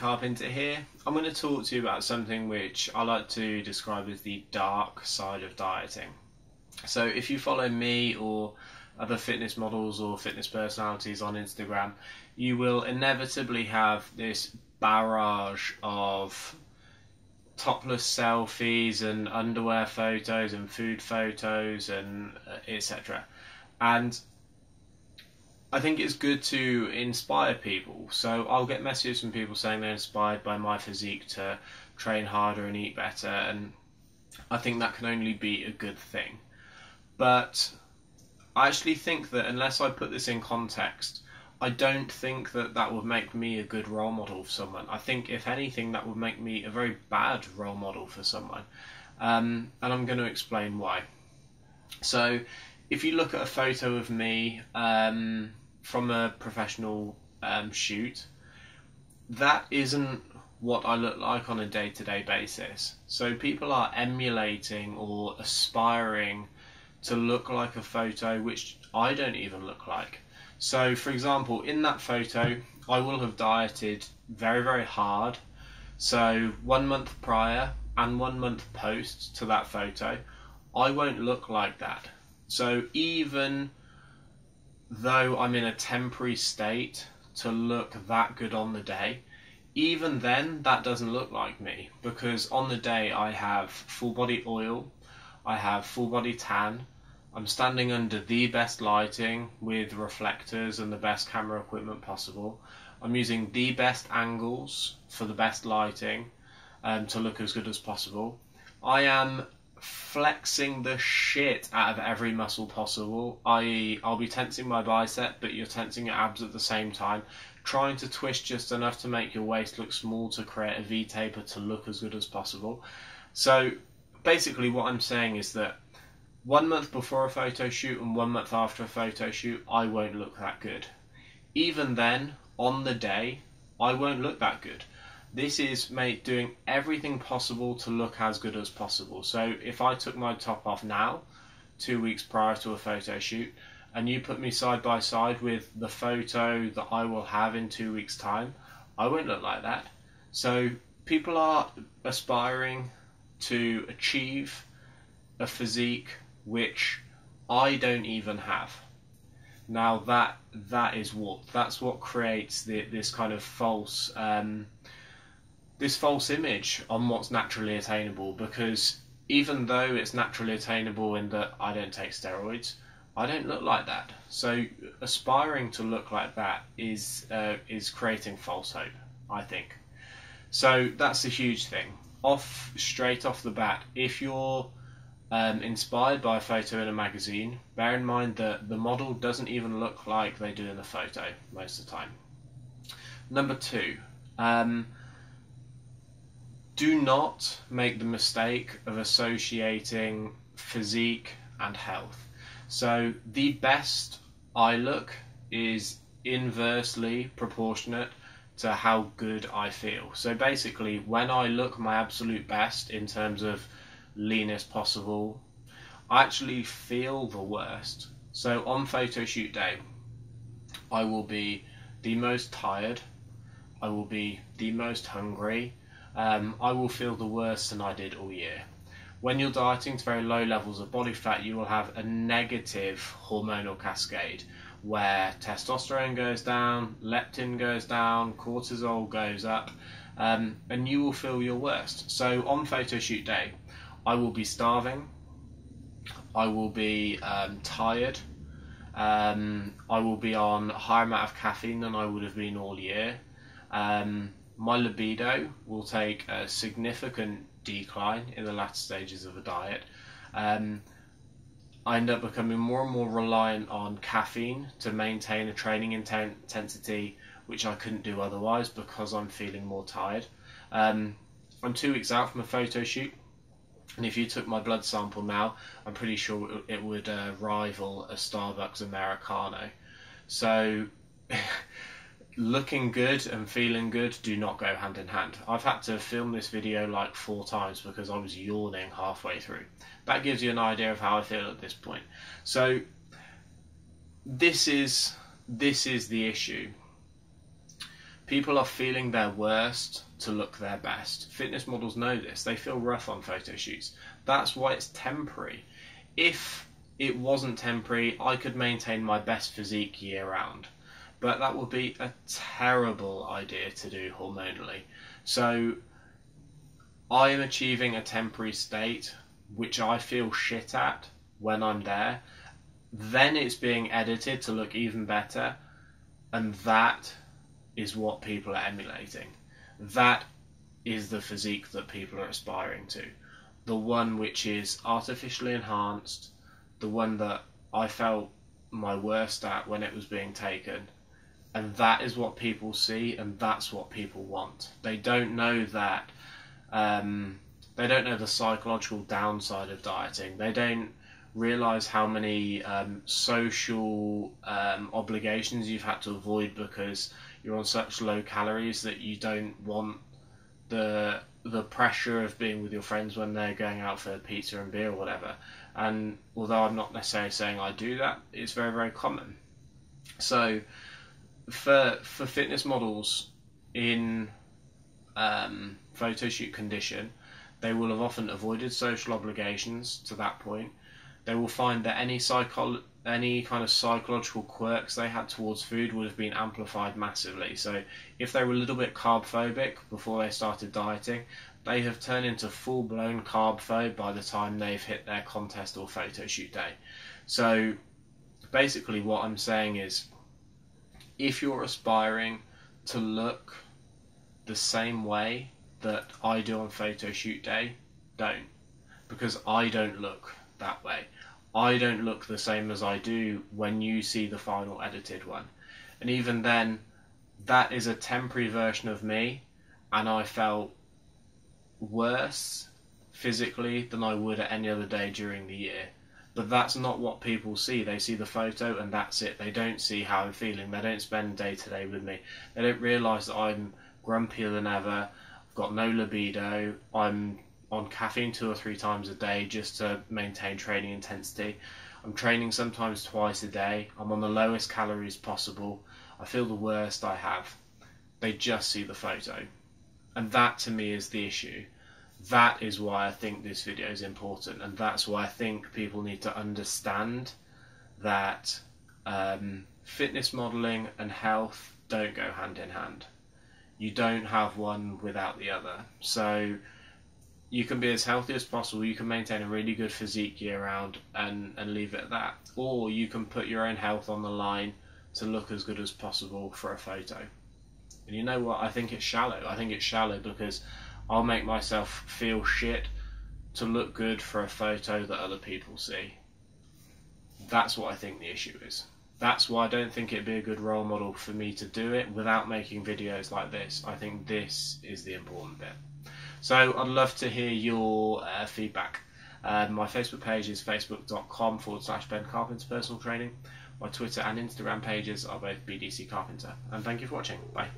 Carpenter here. I'm going to talk to you about something which I like to describe as the dark side of dieting. So if you follow me or other fitness models or fitness personalities on Instagram, you will inevitably have this barrage of topless selfies and underwear photos and food photos and etc. And I think it's good to inspire people. So I'll get messages from people saying they're inspired by my physique to train harder and eat better, and I think that can only be a good thing. But I actually think that unless I put this in context, I don't think that that would make me a good role model for someone. I think, if anything, that would make me a very bad role model for someone. And I'm going to explain why. So if you look at a photo of me from a professional shoot, that isn't what I look like on a day-to-day basis. So people are emulating or aspiring to look like a photo which I don't even look like. So for example, in that photo I will have dieted very, very hard. So 1 month prior and 1 month post to that photo, I won't look like that. So even though I'm in a temporary state to look that good on the day, even then that doesn't look like me, because on the day I have full body oil, I have full body tan, I'm standing under the best lighting with reflectors and the best camera equipment possible, I'm using the best angles for the best lighting to look as good as possible, I am flexing the shit out of every muscle possible, i.e. I'll be tensing my bicep but you're tensing your abs at the same time, trying to twist just enough to make your waist look small to create a V-taper to look as good as possible. So basically what I'm saying is that 1 month before a photo shoot and 1 month after a photo shoot, I won't look that good. Even then, on the day, I won't look that good. This is doing everything possible to look as good as possible. So if I took my top off now, 2 weeks prior to a photo shoot, and you put me side by side with the photo that I will have in 2 weeks' time, I won't look like that. So people are aspiring to achieve a physique which I don't even have. Now that's what creates this kind of false image on what's naturally attainable, because even though it's naturally attainable in that I don't take steroids, I don't look like that. So aspiring to look like that is creating false hope, I think. So that's a huge thing. Straight off the bat, if you're inspired by a photo in a magazine, bear in mind that the model doesn't even look like they do in the photo most of the time. Number 2, do not make the mistake of associating physique and health. So the best I look is inversely proportionate to how good I feel. So basically, when I look my absolute best in terms of leanest possible, I actually feel the worst. So on photo shoot day, I will be the most tired, I will be the most hungry, I will feel the worst than I did all year. When you're dieting to very low levels of body fat, you will have a negative hormonal cascade where testosterone goes down, leptin goes down, cortisol goes up, and you will feel your worst. So on photo shoot day, I will be starving, I will be tired, I will be on a higher amount of caffeine than I would have been all year. My libido will take a significant decline in the latter stages of a diet. I end up becoming more and more reliant on caffeine to maintain a training intensity which I couldn't do otherwise because I'm feeling more tired. I'm 2 weeks out from a photo shoot, and if you took my blood sample now, I'm pretty sure it would rival a Starbucks Americano. So looking good and feeling good do not go hand in hand. I've had to film this video like 4 times because I was yawning halfway through. That gives you an idea of how I feel at this point. So this is the issue. People are feeling their worst to look their best. Fitness models know this. They feel rough on photo shoots. That's why it's temporary. If it wasn't temporary, I could maintain my best physique year round. But that would be a terrible idea to do hormonally. So I am achieving a temporary state which I feel shit at when I'm there. Then it's being edited to look even better, and that is what people are emulating. That is the physique that people are aspiring to. The one which is artificially enhanced, the one that I felt my worst at when it was being taken. And that is what people see, and that's what people want. They don't know that, they don't know the psychological downside of dieting. They don't realise how many social obligations you've had to avoid because you're on such low calories that you don't want the pressure of being with your friends when they're going out for pizza and beer or whatever. And although I'm not necessarily saying I do that, it's very, very common. So for fitness models in photo shoot condition, they will have often avoided social obligations to that point. They will find that any kind of psychological quirks they had towards food would have been amplified massively. So if they were a little bit carb phobic before they started dieting, they have turned into full-blown carb phobe by the time they've hit their contest or photo shoot day. So basically what I'm saying is, if you're aspiring to look the same way that I do on photo shoot day, don't. Because I don't look that way. I don't look the same as I do when you see the final edited one. And even then, that is a temporary version of me, and I felt worse physically than I would at any other day during the year. But that's not what people see. They see the photo and that's it. They don't see how I'm feeling. They don't spend day to day with me. They don't realise that I'm grumpier than ever. I've got no libido. I'm on caffeine 2 or 3 times a day just to maintain training intensity. I'm training sometimes twice a day. I'm on the lowest calories possible. I feel the worst I have. They just see the photo. And that to me is the issue. That is why I think this video is important, and that's why I think people need to understand that fitness modelling and health don't go hand in hand. You don't have one without the other. So you can be as healthy as possible, you can maintain a really good physique year round and leave it at that. Or you can put your own health on the line to look as good as possible for a photo. And you know what, I think it's shallow. I think it's shallow because I'll make myself feel shit to look good for a photo that other people see. That's what I think the issue is. That's why I don't think it'd be a good role model for me to do it without making videos like this. I think this is the important bit. So I'd love to hear your feedback. My Facebook page is facebook.com/Ben Carpenter Personal Training. My Twitter and Instagram pages are both BDC Carpenter. And thank you for watching. Bye.